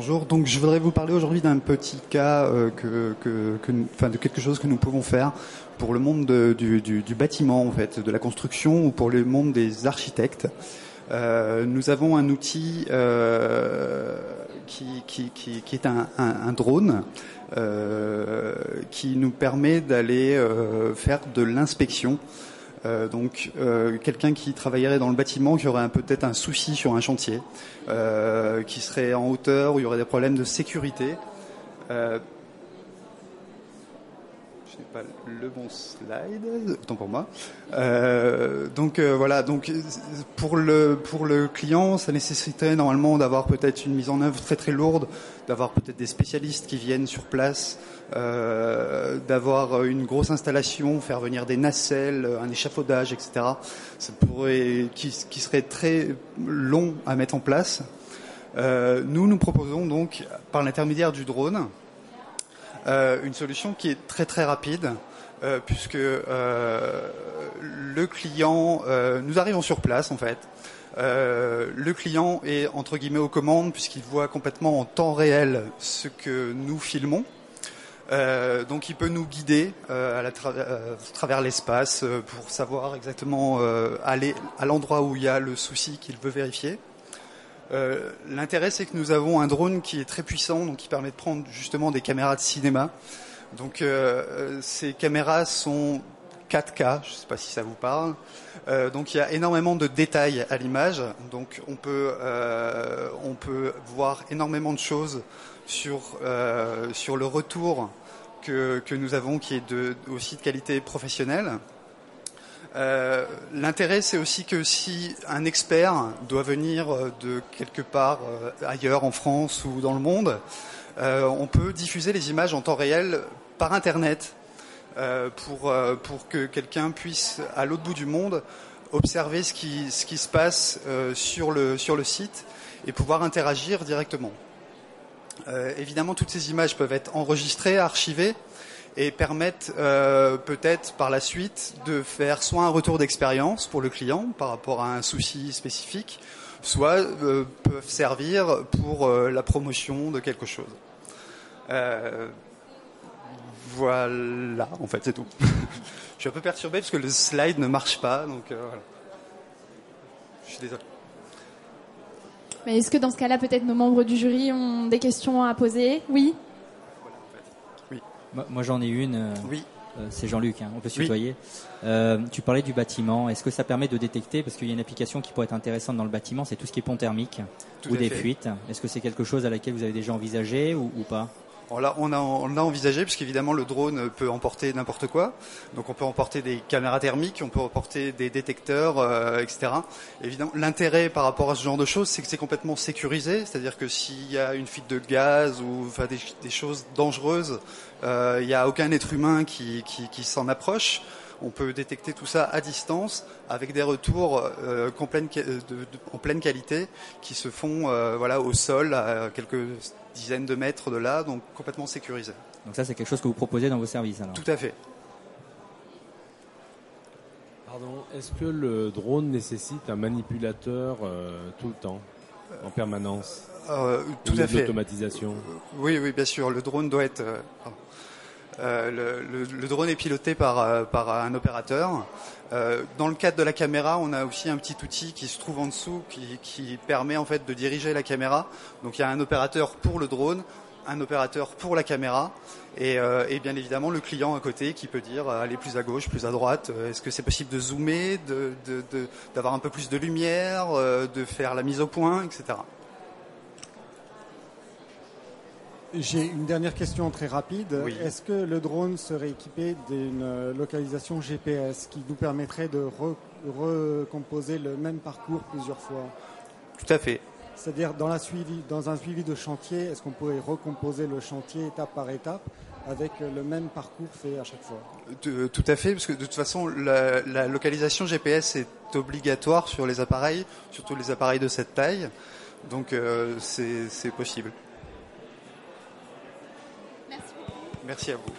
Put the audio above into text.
Bonjour. Donc, je voudrais vous parler aujourd'hui d'un petit cas de quelque chose que nous pouvons faire pour le monde du bâtiment, en fait, de la construction, ou pour le monde des architectes. Nous avons un outil qui est un drone qui nous permet d'aller faire de l'inspection. Quelqu'un qui travaillerait dans le bâtiment, qui aurait peut-être un souci sur un chantier, qui serait en hauteur, où il y aurait des problèmes de sécurité. Je n'ai pas le bon slide, autant pour moi. Voilà. Donc pour le client, ça nécessiterait normalement d'avoir peut-être une mise en œuvre très très lourde, d'avoir peut-être des spécialistes qui viennent sur place, d'avoir une grosse installation, faire venir des nacelles, un échafaudage, etc. Ça qui serait très long à mettre en place. Nous proposons donc, par l'intermédiaire du drone, une solution qui est très très rapide, puisque le client, nous arrivons sur place en fait. Le client est entre guillemets aux commandes, puisqu'il voit complètement en temps réel ce que nous filmons. Donc il peut nous guider à travers l'espace pour savoir exactement aller à l'endroit où il y a le souci qu'il veut vérifier. L'intérêt, c'est que nous avons un drone qui est très puissant, donc qui permet de prendre justement des caméras de cinéma. Donc ces caméras sont 4K, je ne sais pas si ça vous parle. Donc il y a énormément de détails à l'image. Donc on peut voir énormément de choses sur le retour que nous avons, qui est aussi de qualité professionnelle. L'intérêt, c'est aussi que si un expert doit venir de quelque part ailleurs en France ou dans le monde, on peut diffuser les images en temps réel par Internet pour que quelqu'un puisse, à l'autre bout du monde, observer ce qui se passe sur le site et pouvoir interagir directement. Évidemment, toutes ces images peuvent être enregistrées, archivées, et permettent peut-être par la suite de faire soit un retour d'expérience pour le client par rapport à un souci spécifique, soit peuvent servir pour la promotion de quelque chose. Voilà, en fait, c'est tout. Je suis un peu perturbé parce que le slide ne marche pas, donc voilà. Je suis désolé. Mais est-ce que dans ce cas-là, peut-être nos membres du jury ont des questions à poser ? Oui ? Moi j'en ai une. Oui. C'est Jean-Luc, on peut se tutoyer. Tu parlais du bâtiment. Est-ce que ça permet de détecter, parce qu'il y a une application qui pourrait être intéressante dans le bâtiment, c'est tout ce qui est pont thermique ou des fuites. Est-ce que c'est quelque chose à laquelle vous avez déjà envisagé ou pas ? Alors là, on l'a envisagé, parce qu'évidemment le drone peut emporter n'importe quoi. Donc on peut emporter des caméras thermiques, on peut emporter des détecteurs, etc. Évidemment, l'intérêt par rapport à ce genre de choses, c'est que c'est complètement sécurisé. C'est-à-dire que s'il y a une fuite de gaz ou des choses dangereuses, il n'y a aucun être humain qui s'en approche. On peut détecter tout ça à distance avec des retours en pleine qualité qui se font au sol à quelques dizaines de mètres de là, donc complètement sécurisé. Donc ça, c'est quelque chose que vous proposez dans vos services alors ? Tout à fait. Pardon, est-ce que le drone nécessite un manipulateur tout le temps, en permanence ? Tout à fait. L'automatisation. Oui, bien sûr. Le drone doit être... le drone est piloté par un opérateur. Dans le cadre de la caméra, on a aussi un petit outil qui se trouve en dessous qui permet en fait de diriger la caméra. Donc il y a un opérateur pour le drone, un opérateur pour la caméra et bien évidemment le client à côté qui peut dire allez plus à gauche, plus à droite. Est-ce que c'est possible de zoomer, d'avoir un peu plus de lumière, de faire la mise au point, etc. J'ai une dernière question très rapide. Oui. Est-ce que le drone serait équipé d'une localisation GPS qui nous permettrait de recomposer le même parcours plusieurs fois ? Tout à fait. C'est-à-dire dans un suivi de chantier, est-ce qu'on pourrait recomposer le chantier étape par étape avec le même parcours fait à chaque fois ? Tout à fait, parce que de toute façon, la localisation GPS est obligatoire sur les appareils, surtout les appareils de cette taille. Donc c'est possible. Merci beaucoup. Merci à vous.